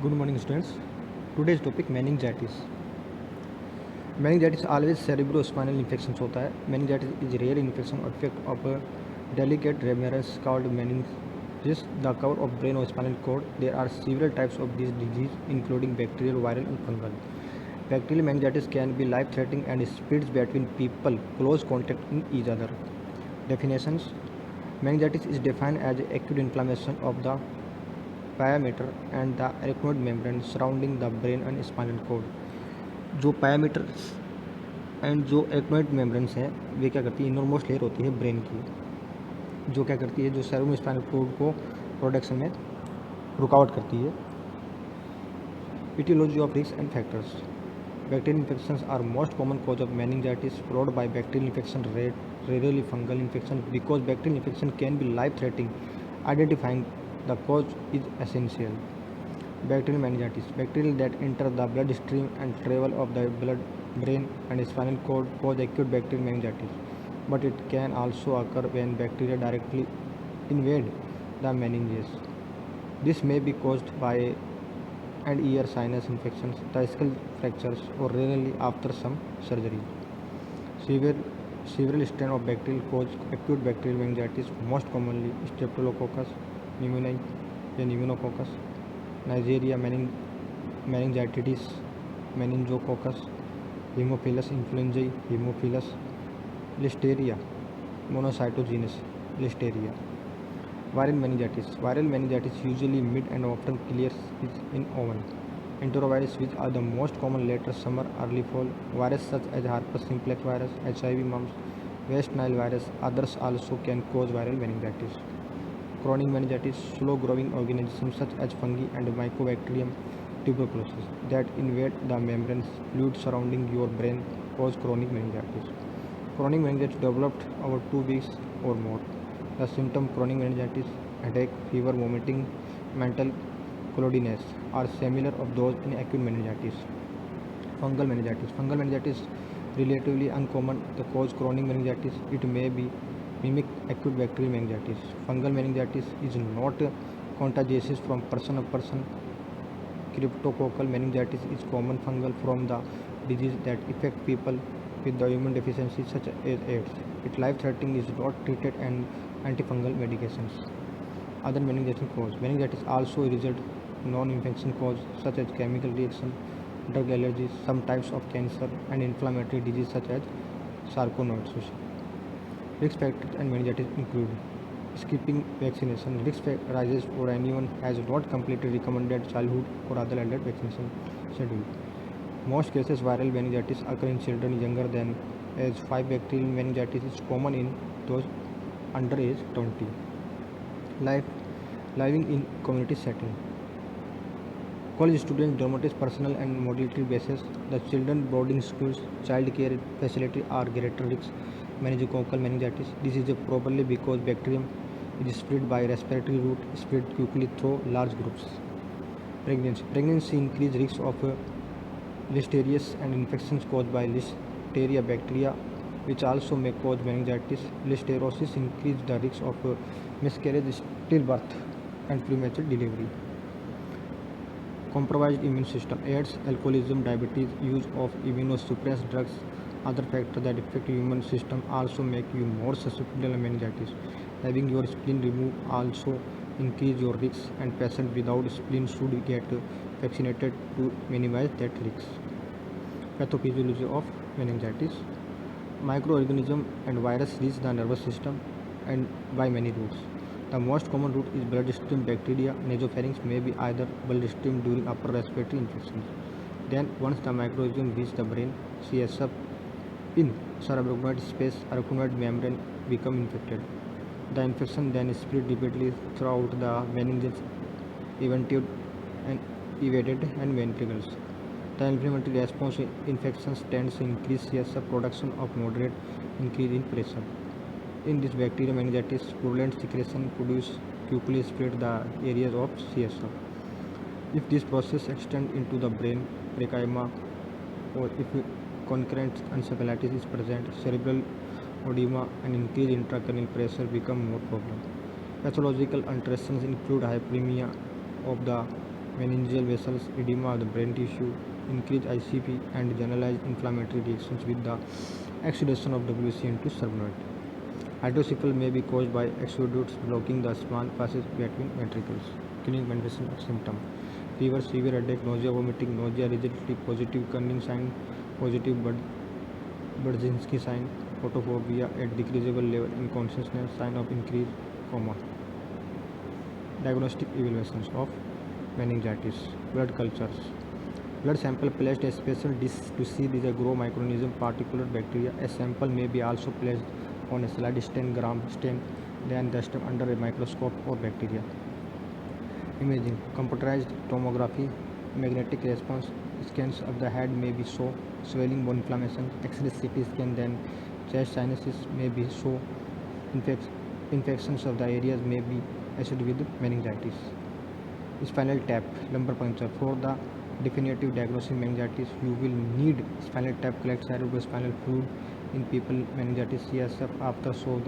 Good morning, students. Today's topic meningitis. Meningitis always cerebrospinal infections होता है. Meningitis is rare infection or effect of a delicate ramirez called meninges, the cover of brain or spinal cord. There are several types of this disease, including bacterial, viral, and fungal. Bacterial meningitis can be life-threatening and spreads between people close contact in each other. Definitions: meningitis is defined as acute inflammation of the pyometer and the arachnoid membrane surrounding the brain and spinal cord. जो pia mater and जो एराक्नोइड membranes हैं वे क्या करती है, innermost layer होती है brain की, जो क्या करती है, जो सेरेब्रो स्पाइनल कोड को प्रोडक्शन में रुकावट करती है. Etiology of risks and factors. Bacterial infections are most common cause of meningitis, followed by bacterial infection, rarely fungal infection. Because bacterial infection can be life-threatening, identifying the cause is essential. Bacterial meningitis. Bacteria that enter the bloodstream and travel of the blood, brain, and spinal cord cause acute bacterial meningitis. But it can also occur when bacteria directly invade the meninges. This may be caused by and ear sinus infections, the skull fractures, or rarely after some surgery. Severe, Several strains of bacteria cause acute bacterial meningitis, most commonly Streptococcus pneumoniae and Pneumococcus, Neisseria meningitidis, Meningococcus, Haemophilus influenzae, Haemophilus, Listeria monocytogenes, Listeria. Viral meningitis. Viral meningitis usually mid and often clears in oven. Enterovirus, which are the most common later summer, early fall. Virus such as herpes simplex virus, HIV mumps, West Nile virus. Others also can cause viral meningitis. Chronic meningitis. Slow-growing organisms such as fungi and Mycobacterium tuberculosis that invade the membranes fluid surrounding your brain cause chronic meningitis. Chronic meningitis developed over 2 weeks or more. The symptom chronic meningitis, headache, fever, vomiting, mental cloudiness are similar of those in acute meningitis. Fungal meningitis. Fungal meningitis relatively uncommon to cause chronic meningitis. It may be mimic acute bacterial meningitis. Fungal meningitis is not contagious from person to person. Cryptococcal meningitis is common fungal from the disease that affect people with the immune deficiency such as AIDS. It life-threatening is not treated and antifungal medications. Other meningitis cause. Meningitis also result non-infection cause such as chemical reaction, drug allergies, some types of cancer, and inflammatory disease such as sarcoidosis. Risk factors and meningitis include skipping vaccination. Risk rises for anyone has not completed recommended childhood or other adult vaccination schedule. Most cases viral meningitis occur in children younger than age 5. Bacterial meningitis is common in those under age 20. Life living in community setting. College students, dormitories, personal and mobility basis. The children boarding schools, child care facility are greater risk meningococcal meningitis. This is probably because bacterium is spread by respiratory route, spread quickly through large groups. Pregnancy increase risk of Listerias and infections caused by Listeria bacteria, which also may cause meningitis. Listeriosis increase the risk of miscarriage, stillbirth, and premature delivery. Compromised immune system. AIDS, alcoholism, diabetes, use of immunosuppressant drugs, other factors that affect human system also make you more susceptible to meningitis. Having your spleen removed also increase your risk, and patients without spleen should get vaccinated to minimize that risk. Pathophysiology of meningitis. Microorganism and virus reach the nervous system and by many routes. The most common route is bloodstream bacteria. Nasopharynx may be either bloodstream during upper respiratory infections. Then, once the microorganism reaches the brain, CSF in subarachnoid space, arachnoid membrane become infected. The infection then spread rapidly throughout the meninges, eventuated and evaded and ventricles. The inflammatory response to infections tends to increase CSF production of moderate increase in pressure. In this bacterial meningitis, purulent secretion produced quickly spread the areas of CSF. If this process extends into the brain parenchyma, or if concurrent encephalitis is present, cerebral edema and increased intracranial pressure become more problem. Pathological alterations include hyperemia of the meningeal vessels, edema of the brain tissue, increased ICP, and generalized inflammatory reactions with the exudation of WC into subnode. Hydrocephalus may be caused by exudates blocking the small passages between ventricles. Clinical manifestation of symptom: fever, severe headache, nausea, vomiting, nausea, rigidity, positive Kerning sign, positive Budzinski sign, photophobia at decreasable level in consciousness, sign of increased coma. Diagnostic evaluations of meningitis. Blood cultures. Blood sample placed a special dish to see the grow microorganism particular bacteria. A sample may be also placed on a slide stain gram stain then the step under a microscope or bacteria. Imaging. Computerized tomography, magnetic response scans of the head may be show swelling, bone inflammation. X-ray CT scan then chest sinuses may be show infections of the areas may be associated with meningitis. Spinal tap, lumbar puncture. For the definitive diagnosis of meningitis, you will need spinal tap collect cerebrospinal fluid in people meningitis CSF after show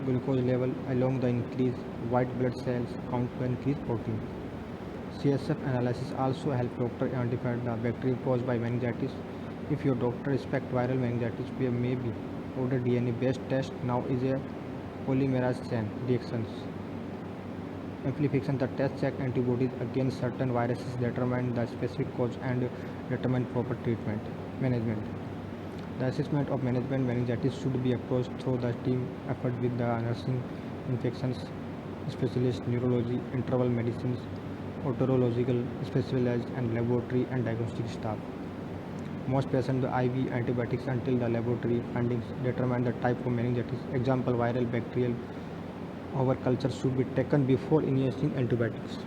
glucose level along the increased white blood cells count to increase protein. CSF analysis also help doctor identify the bacteria caused by meningitis. If your doctor suspect viral meningitis, maybe order DNA based test. Now is a polymerase chain reactions. Amplification: the test check antibodies against certain viruses, determine the specific cause and determine proper treatment. Management: the assessment of management meningitis should be approached through the team effort with the nursing, infections specialist, neurology, interval medicines, otological specialized and laboratory and diagnostic staff. Most patients IV antibiotics until the laboratory findings determine the type of meningitis. Example: viral, bacterial. Our culture should be taken before initiating antibiotics.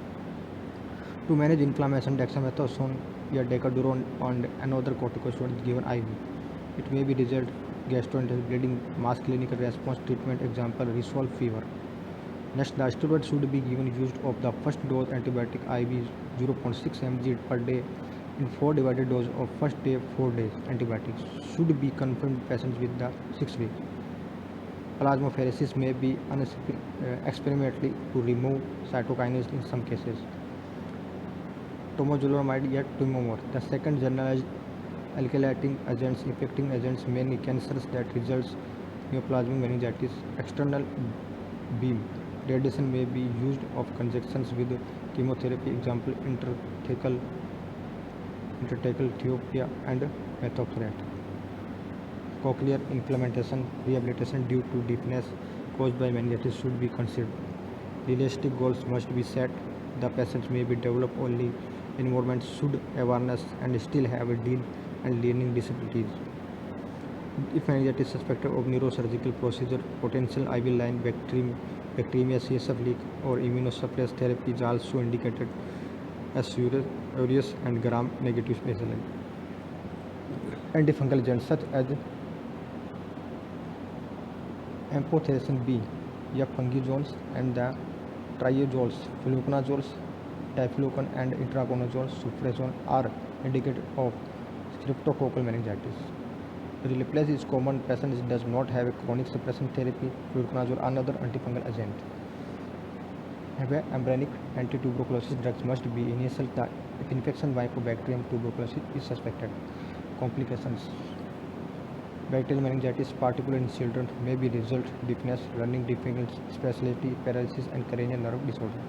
To manage inflammation, dexamethasone, decadurone, and another corticosteroid is given IV. It may be result gastrointestinal bleeding, mass clinical response treatment. Example: resolve fever. Next, the steroid should be given used of the first dose antibiotic IV 0.6 mg per day in 4 divided dose of first day 4 days. Antibiotics should be confirmed patients with the 6 week. Plasmapheresis may be experimentally to remove cytokinase in some cases. Temozolomide yet tumor. The second generalized alkylating agents affecting agents many cancers that results neoplastic meningitis. External beam radiation may be used of conjunctions with chemotherapy. Example: interthecal therapy and methotrexate. Cochlear inflammation rehabilitation due to deafness caused by meningitis should be considered. Realistic goals must be set. The patients may be developed only environment should awareness and still have a deal and learning disabilities. If meningitis suspected of neurosurgical procedure, potential IV line bacteremia, CSF leak, or immunosuppressed therapy is also indicated as aureus and gram negative specimen. Antifungal agents such as amphotericin B, fungizoles, and the triazoles, fluconazole, diflucan, and itraconazole, sulfrazone are indicated of streptococcal meningitis. Relapse is common. Patient does not have a chronic suppression therapy. Fluconazole, another antifungal agent. Embryonic antituberculosis drugs must be initial if infection by Mycobacterium tuberculosis is suspected. Complications: bacterial meningitis, particularly in children, may be result deafness, learning difficulties, specialty paralysis, and cranial nerve disorder.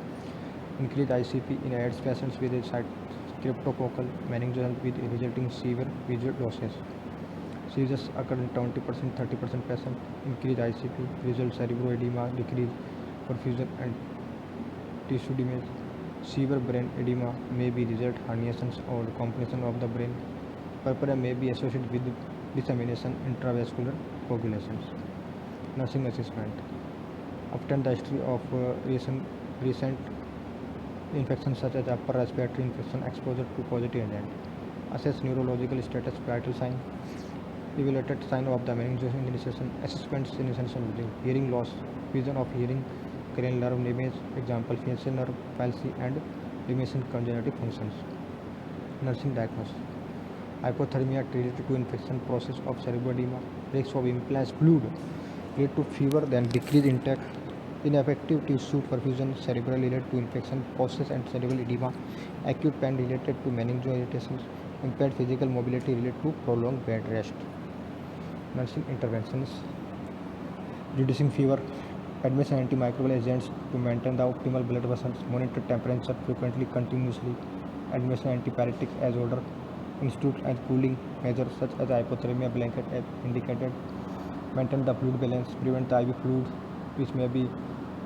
Increased ICP in AIDS patients with a streptococcal meningitis with resulting severe visual losses. Seizures occur in 20% 30% patients. Increased ICP results cerebroedema, decreased perfusion, and tissue damage. Severe brain edema may be result herniations or compression of the brain. Purpura may be associated with dissemination intravascular coagulations. Nursing assessment: often the history of recent infections such as upper respiratory infection, exposure to positive agent. Assess neurological status, vital sign, evaluated sign of the meningitis initiation, assessments initiation, hearing loss, vision of hearing, cranial nerve damage. Example: facial nerve palsy and diminution congenital functions. Nursing diagnosis: hypothermia related to infection process of cerebroedema, risk of implants fluid lead to fever then decrease intake. Ineffective tissue perfusion, cerebral related to infection, causes and cerebral edema, acute pain related to meningeal irritations, impaired physical mobility related to prolonged bed rest. Nursing interventions: reducing fever, administer antimicrobial agents to maintain the optimal blood vessels, monitor temperature frequently, continuously, administer antipyretic as ordered, institute and cooling measures such as hypothermia blanket as indicated, maintain the fluid balance, prevent the IV fluid which may be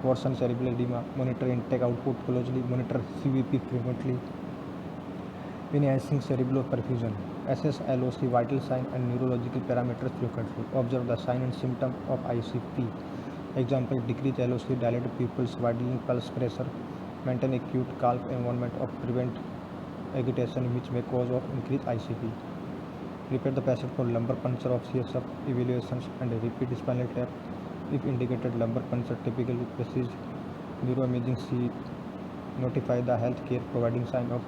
worsen cerebral edema, monitor intake output closely, monitor CVP frequently. Enhancing cerebral perfusion, assess LOC vital sign and neurological parameters frequently, observe the sign and symptom of ICP. Example: decrease LOC, dilate pupils, widening pulse pressure, maintain acute calm environment of prevent agitation which may cause of increased ICP. Prepare the patient for lumbar puncture of CSF evaluations and repeat spinal tap if indicated. Lumbar puncture typically precedes neuroimaging. C. Notify the healthcare providing sign of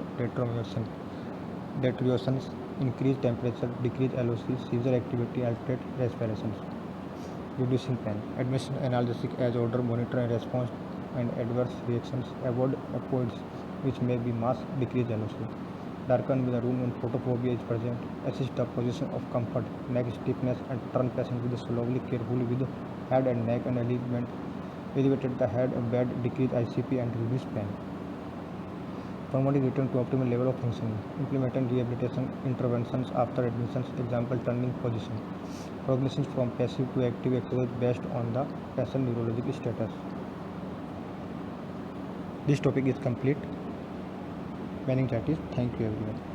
deteriorations, increased temperature, decreased LOC, seizure activity, altered respirations. Reducing pain, administer analgesic as ordered, monitor and response and adverse reactions, avoid opioids which may be mask, decrease LOC. Darken the room when photophobia is present, assist the position of comfort, neck stiffness and turn patient with slowly, carefully with head and neck and alignment, elevated the head and bed, decrease ICP and reduce pain. Permanently return to optimal level of functioning. Implementing rehabilitation interventions after admissions. Example: turning position. Prognosis from passive to active exercise based on the patient neurological status. This topic is complete. Meningitis. Thank you everyone.